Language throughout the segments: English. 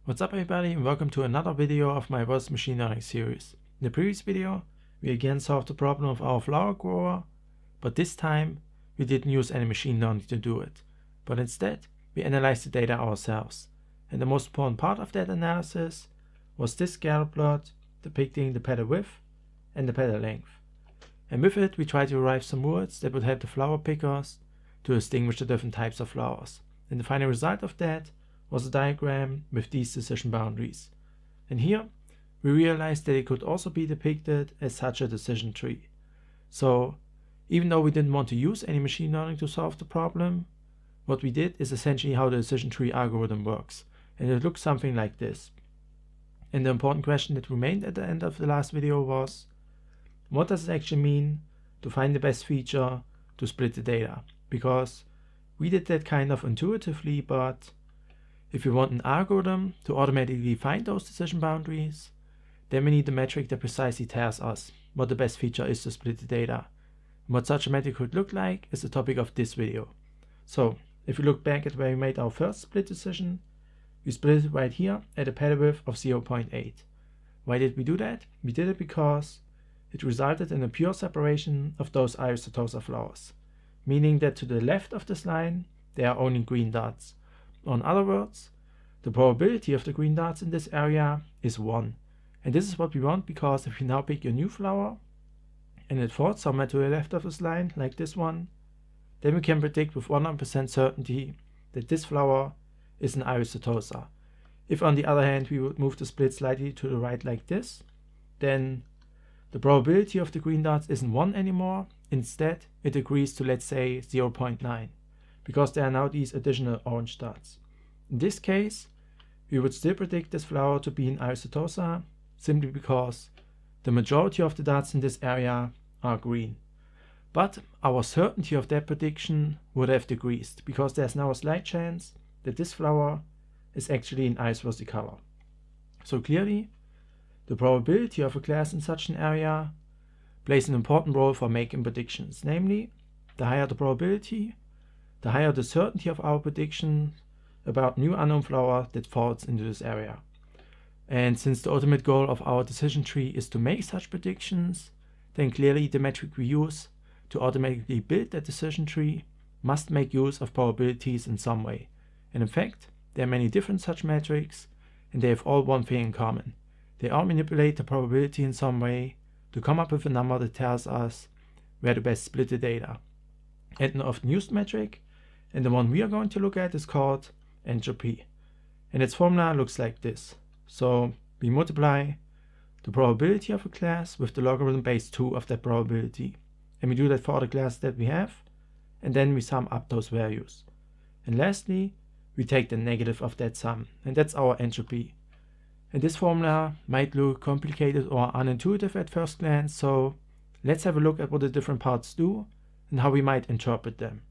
What's up everybody, and welcome to another video of my Worst machine learning series. In the previous video, we again solved the problem of our flower grower, but this time we didn't use any machine learning to do it, but instead we analyzed the data ourselves. And the most important part of that analysis was this scatter plot depicting the petal width and the petal length. And with it we tried to derive some words that would help the flower pickers to distinguish the different types of flowers. And the final result of that was a diagram with these decision boundaries. And here we realized that it could also be depicted as such a decision tree. So even though we didn't want to use any machine learning to solve the problem, what we did is essentially how the decision tree algorithm works. And it looks something like this. And the important question that remained at the end of the last video was, what does it actually mean to find the best feature to split the data? Because we did that kind of intuitively, but if we want an algorithm to automatically find those decision boundaries, then we need a metric that precisely tells us what the best feature is to split the data. And what such a metric could look like is the topic of this video. So if we look back at where we made our first split decision, we split it right here at a petal width of 0.8. Why did we do that? We did it because it resulted in a pure separation of those Iris-Setosa flowers, meaning that to the left of this line there are only green dots. In other words, the probability of the green dots in this area is 1. And this is what we want, because if you now pick your new flower and it falls somewhere to the left of this line, like this one, then we can predict with 100% certainty that this flower is an Iris-Setosa. If on the other hand we would move the split slightly to the right like this, then the probability of the green dots isn't 1 anymore. Instead, it decreases to, let's say, 0.9. because there are now these additional orange dots. In this case, we would still predict this flower to be an Iris-Setosa, simply because the majority of the dots in this area are green. But our certainty of that prediction would have decreased, because there's now a slight chance that this flower is actually an Iris versicolor. So clearly, the probability of a class in such an area plays an important role for making predictions. Namely, the higher the probability, the higher the certainty of our prediction about new unknown flower that falls into this area. And since the ultimate goal of our decision tree is to make such predictions, then clearly the metric we use to automatically build that decision tree must make use of probabilities in some way. And in fact, there are many different such metrics, and they have all one thing in common. They all manipulate the probability in some way to come up with a number that tells us where to best split the data. And an often used metric, and the one we are going to look at, is called entropy. And its formula looks like this. So we multiply the probability of a class with the logarithm base 2 of that probability. And we do that for all the classes that we have, and then we sum up those values. And lastly, we take the negative of that sum, and that's our entropy. And this formula might look complicated or unintuitive at first glance, so let's have a look at what the different parts do and how we might interpret them.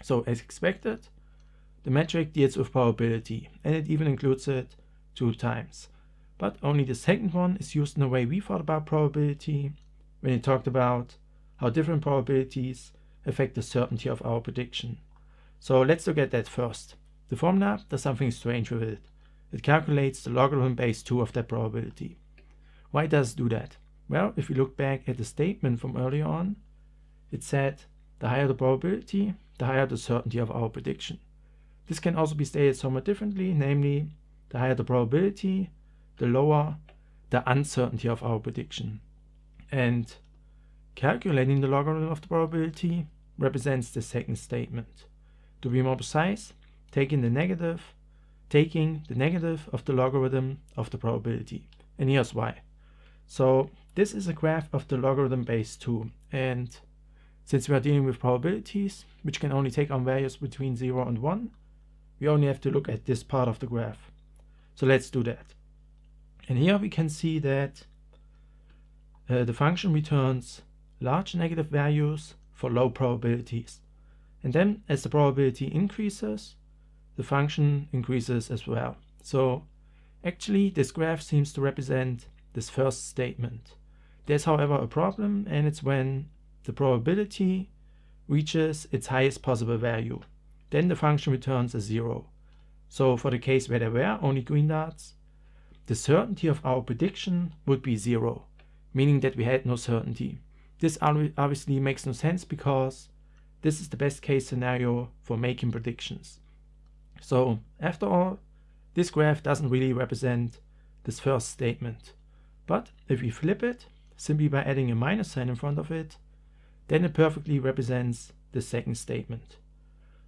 So as expected, the metric deals with probability, and it even includes it 2 times. But only the second one is used in the way we thought about probability when it talked about how different probabilities affect the certainty of our prediction. So let's look at that first. The formula does something strange with it. It calculates the logarithm base 2 of that probability. Why does it do that? Well, if we look back at the statement from earlier on, it said the higher the probability, the higher the certainty of our prediction. This can also be stated somewhat differently, namely, the higher the probability, the lower the uncertainty of our prediction. And calculating the logarithm of the probability represents the second statement. To be more precise, taking the negative of the logarithm of the probability. And here's why. So this is a graph of the logarithm base 2, and since we are dealing with probabilities, which can only take on values between 0 and 1, we only have to look at this part of the graph. So let's do that. And here we can see that the function returns large negative values for low probabilities. And then as the probability increases, the function increases as well. So actually this graph seems to represent this first statement. There's however a problem, and it's when the probability reaches its highest possible value. Then the function returns a 0. So for the case where there were only green dots, the certainty of our prediction would be 0, meaning that we had no certainty. This obviously makes no sense because this is the best case scenario for making predictions. So after all, this graph doesn't really represent this first statement. But if we flip it, simply by adding a minus sign in front of it, then it perfectly represents the second statement.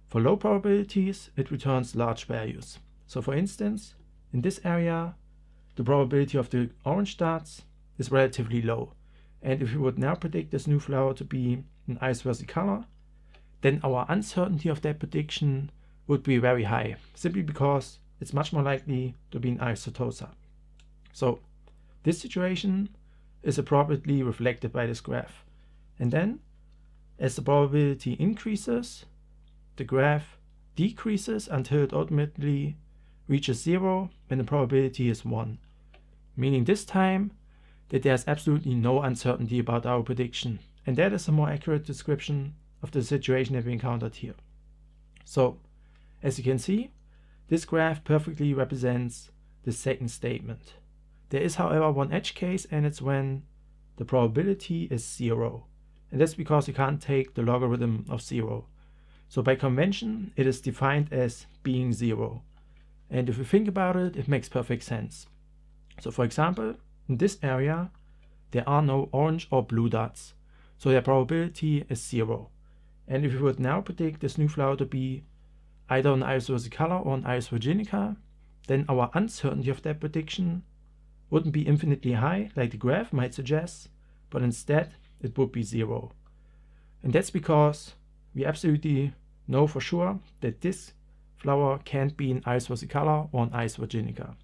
For low probabilities, it returns large values. So for instance, in this area, the probability of the orange dots is relatively low. And if we would now predict this new flower to be an ice-worthy color, then our uncertainty of that prediction would be very high, simply because it's much more likely to be an isotosa. So this situation is appropriately reflected by this graph. And then, as the probability increases, the graph decreases until it ultimately reaches 0 when the probability is 1. Meaning this time that there's absolutely no uncertainty about our prediction. And that is a more accurate description of the situation that we encountered here. So, as you can see, this graph perfectly represents the second statement. There is, however, one edge case, and it's when the probability is 0. And that's because you can't take the logarithm of 0. So by convention, it is defined as being 0. And if you think about it, it makes perfect sense. So for example, in this area, there are no orange or blue dots. So their probability is 0. And if we would now predict this new flower to be either an iris versicolor or an iris virginica, then our uncertainty of that prediction wouldn't be infinitely high, like the graph might suggest, but instead it would be 0. And that's because we absolutely know for sure that this flower can't be an iris versicolor or an iris virginica.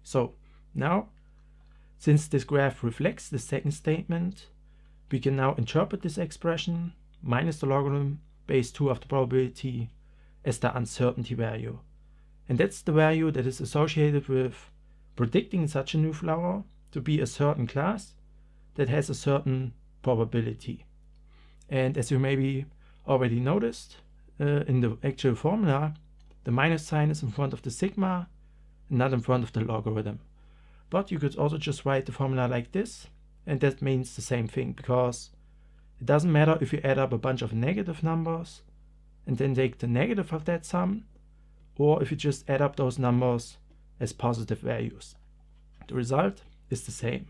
So now, since this graph reflects the second statement, we can now interpret this expression minus the logarithm base 2 of the probability as the uncertainty value. And that's the value that is associated with predicting such a new flower to be a certain class that has a certain probability. And as you maybe already noticed, in the actual formula, the minus sign is in front of the sigma and not in front of the logarithm. But you could also just write the formula like this, and that means the same thing, because it doesn't matter if you add up a bunch of negative numbers and then take the negative of that sum, or if you just add up those numbers as positive values. The result is the same.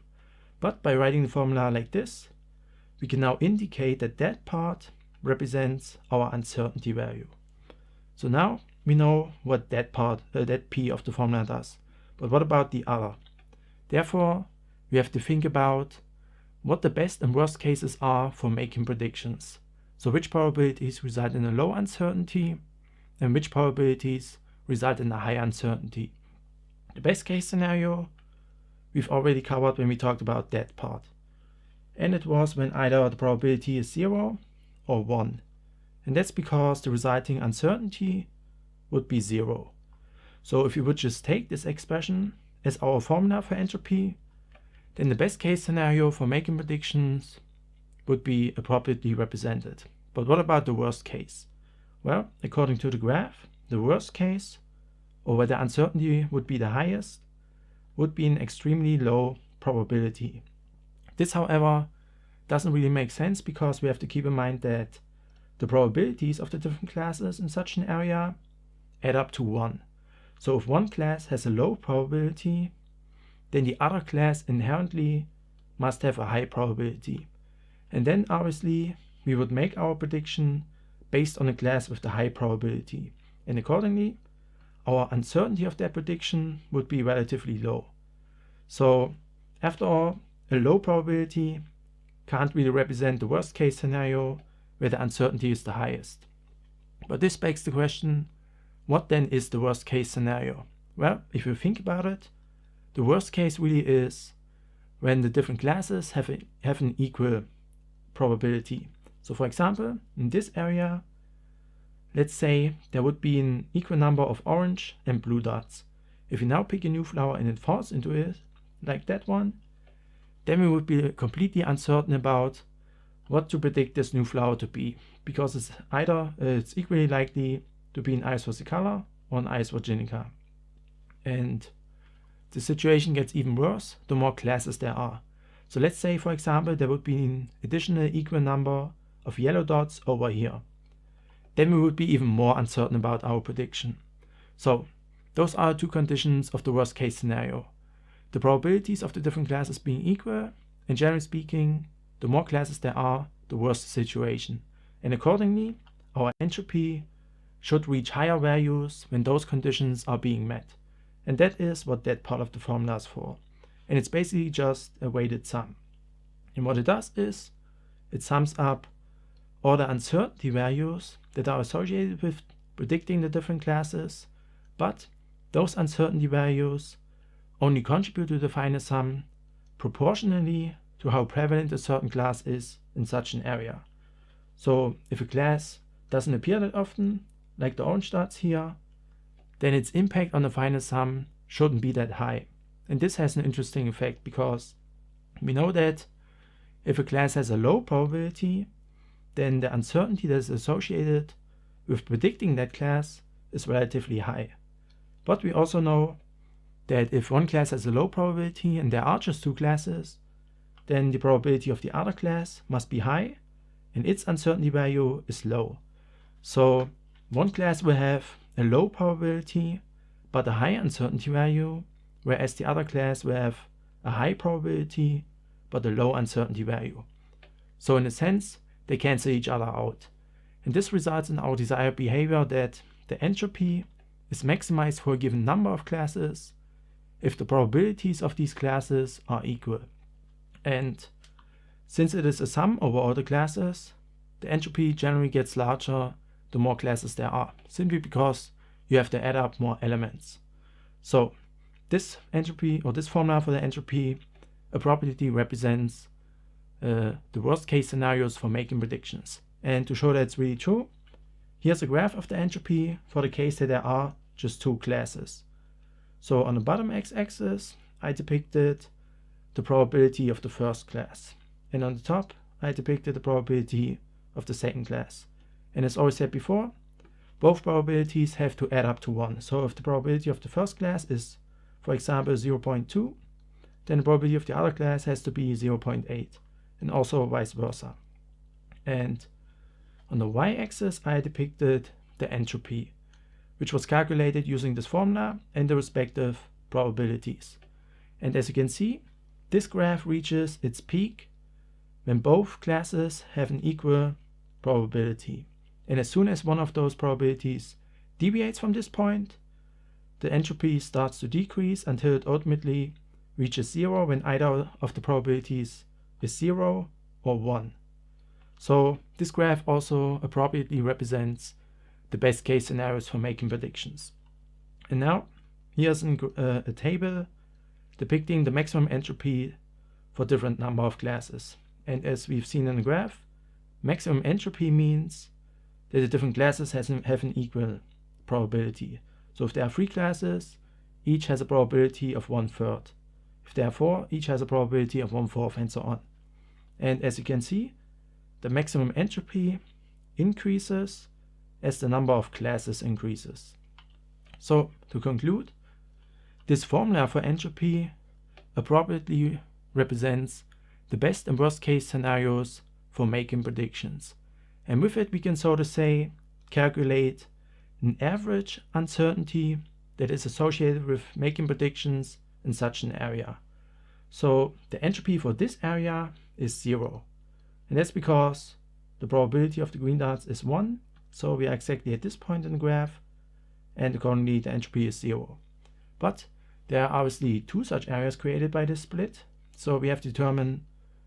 But by writing the formula like this, we can now indicate that that part represents our uncertainty value. So now we know what that part, that P of the formula does. But what about the other? Therefore, we have to think about what the best and worst cases are for making predictions. So which probabilities result in a low uncertainty and which probabilities result in a high uncertainty. The best case scenario we've already covered when we talked about that part. And it was when either the probability is 0 or 1. And that's because the resulting uncertainty would be 0. So if you would just take this expression as our formula for entropy, then the best case scenario for making predictions would be appropriately represented. But what about the worst case? Well, according to the graph, the worst case, or where the uncertainty would be the highest, would be an extremely low probability. This, however, doesn't really make sense because we have to keep in mind that the probabilities of the different classes in such an area add up to 1. So if one class has a low probability, then the other class inherently must have a high probability. And then obviously we would make our prediction based on a class with the high probability. And accordingly, our uncertainty of that prediction would be relatively low. So after all, a low probability can't really represent the worst case scenario where the uncertainty is the highest. But this begs the question, what then is the worst case scenario? Well, if you think about it, the worst case really is when the different classes have an equal probability. So for example, in this area, let's say there would be an equal number of orange and blue dots. If you now pick a new flower and it falls into it, like that one, then we would be completely uncertain about what to predict this new flower to be, because it's either it's equally likely to be an iris versicolor on ice virginica. And the situation gets even worse the more classes there are. So let's say, for example, there would be an additional equal number of yellow dots over here. Then we would be even more uncertain about our prediction. So those are two conditions of the worst case scenario. The probabilities of the different classes being equal, and generally speaking, the more classes there are, the worse the situation. And accordingly, our entropy should reach higher values when those conditions are being met. And that is what that part of the formula is for. And it's basically just a weighted sum. And what it does is, it sums up all the uncertainty values that are associated with predicting the different classes, but those uncertainty values only contribute to the final sum proportionally to how prevalent a certain class is in such an area. So if a class doesn't appear that often, like the orange dots here, then its impact on the final sum shouldn't be that high. And this has an interesting effect because we know that if a class has a low probability, then the uncertainty that is associated with predicting that class is relatively high. But we also know that if one class has a low probability and there are just two classes, then the probability of the other class must be high and its uncertainty value is low. So one class will have a low probability but a high uncertainty value, whereas the other class will have a high probability but a low uncertainty value. So in a sense, they cancel each other out. And this results in our desired behavior that the entropy is maximized for a given number of classes if the probabilities of these classes are equal. And since it is a sum over all the classes, the entropy generally gets larger the more classes there are, simply because you have to add up more elements. So this entropy, or this formula for the entropy, appropriately represents the worst case scenarios for making predictions. And to show that it's really true, here's a graph of the entropy for the case that there are just two classes. So on the bottom x-axis, I depicted the probability of the first class. And on the top, I depicted the probability of the second class. And as always said before, both probabilities have to add up to 1. So if the probability of the first class is, for example, 0.2, then the probability of the other class has to be 0.8, and also vice versa. And on the y-axis, I depicted the entropy, which was calculated using this formula and the respective probabilities. And as you can see, this graph reaches its peak when both classes have an equal probability. And as soon as one of those probabilities deviates from this point, the entropy starts to decrease until it ultimately reaches 0 when either of the probabilities is 0 or 1. So this graph also appropriately represents the best case scenarios for making predictions. And now here's a table depicting the maximum entropy for different number of classes. And as we've seen in the graph, maximum entropy means that the different classes have an equal probability. So if there are 3 classes, each has a probability of 1/3. If there are 4, each has a probability of 1/4, and so on. And as you can see, the maximum entropy increases as the number of classes increases. So to conclude, this formula for entropy appropriately represents the best and worst case scenarios for making predictions. And with it we can, so to say, calculate an average uncertainty that is associated with making predictions in such an area. So the entropy for this area is 0. And that's because the probability of the green dots is 1. So we are exactly at this point in the graph, and accordingly the entropy is 0. But there are obviously 2 such areas created by this split, so we have to determine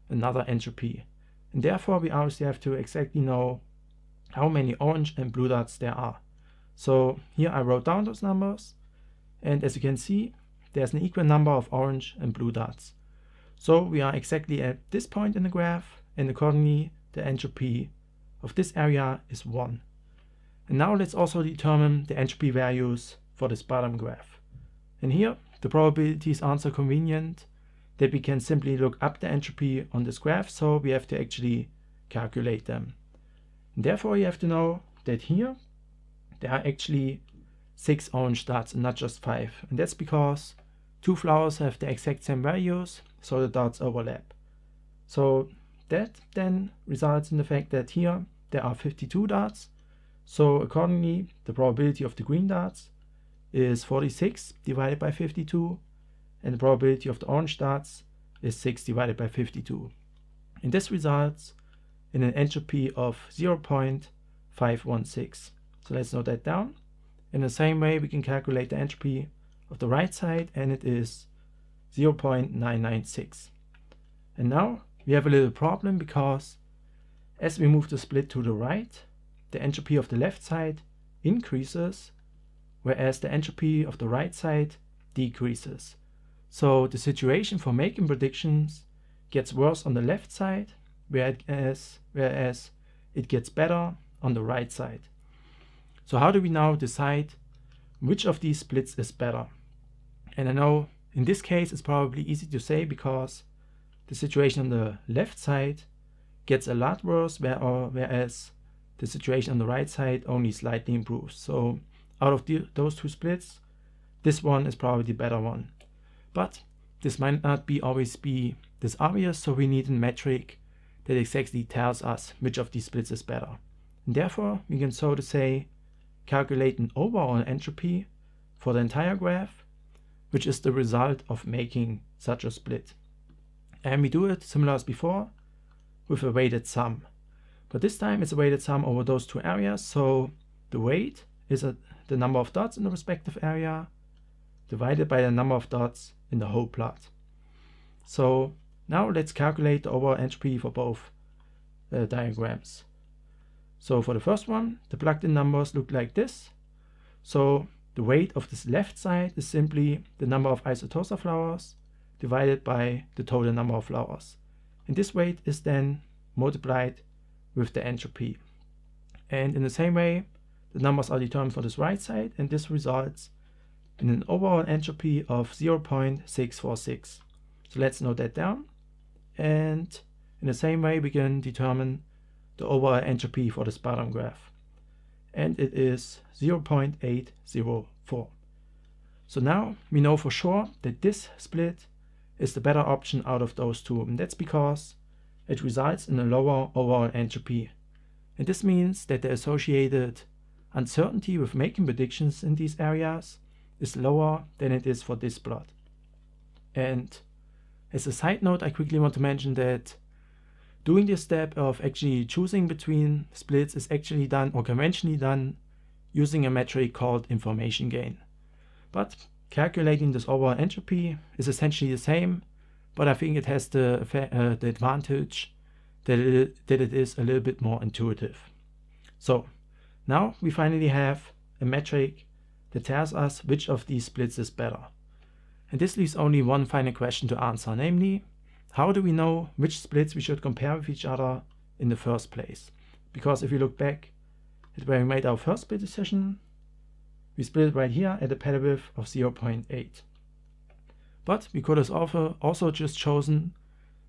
another entropy. And therefore we obviously have to exactly know how many orange and blue dots there are. So here I wrote down those numbers, and as you can see, there's an equal number of orange and blue dots. So we are exactly at this point in the graph, and accordingly the entropy of this area is 1. And now let's also determine the entropy values for this bottom graph. And here the probabilities aren't so convenient that we can simply look up the entropy on this graph, so we have to actually calculate them. And therefore you have to know that here there are actually 6 orange dots and not just 5. And that's because 2 flowers have the exact same values, so the dots overlap. So that then results in the fact that here there are 52 dots. So accordingly, the probability of the green dots is 46 divided by 52, and the probability of the orange dots is 6 divided by 52. And this results in an entropy of 0.516. So let's note that down. In the same way, we can calculate the entropy of the right side, and it is 0.996. And now we have a little problem, because as we move the split to the right, the entropy of the left side increases, whereas the entropy of the right side decreases. So the situation for making predictions gets worse on the left side, whereas it gets better on the right side. So how do we now decide which of these splits is better? And I know in this case it's probably easy to say, because the situation on the left side gets a lot worse, whereas the situation on the right side only slightly improves. So out of those two splits, this one is probably the better one. But this might not always be this obvious, so we need a metric that exactly tells us which of these splits is better. And therefore, we can, so to say, calculate an overall entropy for the entire graph, which is the result of making such a split. And we do it similar as before with a weighted sum. But this time it's a weighted sum over those two areas, so the weight is the number of dots in the respective area divided by the number of dots in the whole plot. So now let's calculate the overall entropy for both diagrams. So for the first one, the plugged in numbers look like this. So the weight of this left side is simply the number of isotosa flowers divided by the total number of flowers. And this weight is then multiplied with the entropy. And in the same way, the numbers are determined for this right side, and this results in an overall entropy of 0.646. So let's note that down. And in the same way, we can determine the overall entropy for this bottom graph. And it is 0.804. So now we know for sure that this split is the better option out of those two. And that's because it results in a lower overall entropy. And this means that the associated uncertainty with making predictions in these areas is lower than it is for this plot. And as a side note, I quickly want to mention that doing this step of actually choosing between splits is actually done, or conventionally done, using a metric called information gain. But calculating this overall entropy is essentially the same, but I think it has the advantage that it is a little bit more intuitive. So now we finally have a metric that tells us which of these splits is better. And this leaves only one final question to answer, namely, how do we know which splits we should compare with each other in the first place? Because if you look back at where we made our first split decision, we split it right here at a pattern width of 0.8. But we could have also just chosen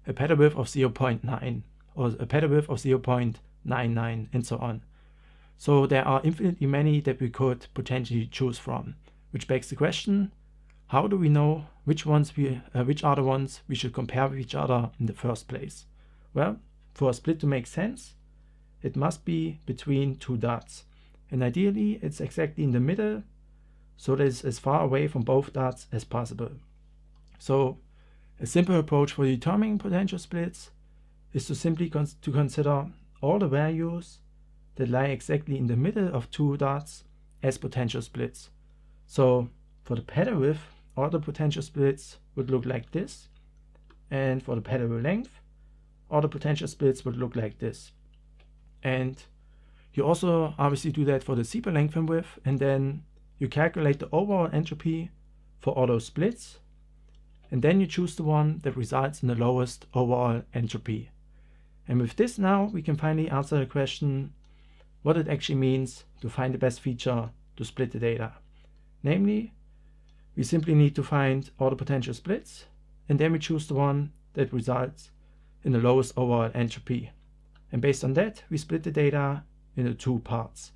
a pattern width of 0.9 or a pattern width of 0.99 and so on. So there are infinitely many that we could potentially choose from, which begs the question, how do we know which are the ones we should compare with each other in the first place? Well, for a split to make sense, it must be between two dots. And ideally, it's exactly in the middle, so that it's as far away from both dots as possible. So a simple approach for determining potential splits is to simply consider all the values that lie exactly in the middle of two dots as potential splits. So for the pattern width, all the potential splits would look like this, and for the pattern length, all the potential splits would look like this. And you also obviously do that for the zebra length and width, and then you calculate the overall entropy for all those splits, and then you choose the one that results in the lowest overall entropy. And with this now, we can finally answer the question what it actually means to find the best feature to split the data. Namely, we simply need to find all the potential splits, and then we choose the one that results in the lowest overall entropy. And based on that, we split the data into two parts.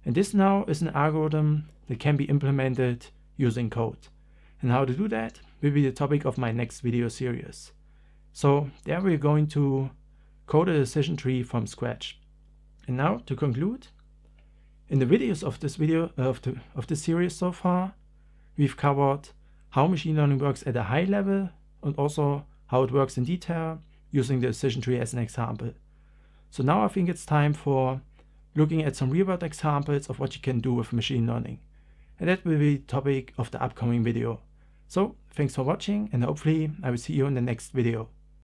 And this now is an algorithm that can be implemented using code. And how to do that will be the topic of my next video series. So there we're going to code a decision tree from scratch. And now to conclude, in the videos of this series so far, we've covered how machine learning works at a high level and also how it works in detail using the decision tree as an example. So now I think it's time for looking at some real-world examples of what you can do with machine learning. And that will be the topic of the upcoming video. So thanks for watching, and hopefully I will see you in the next video.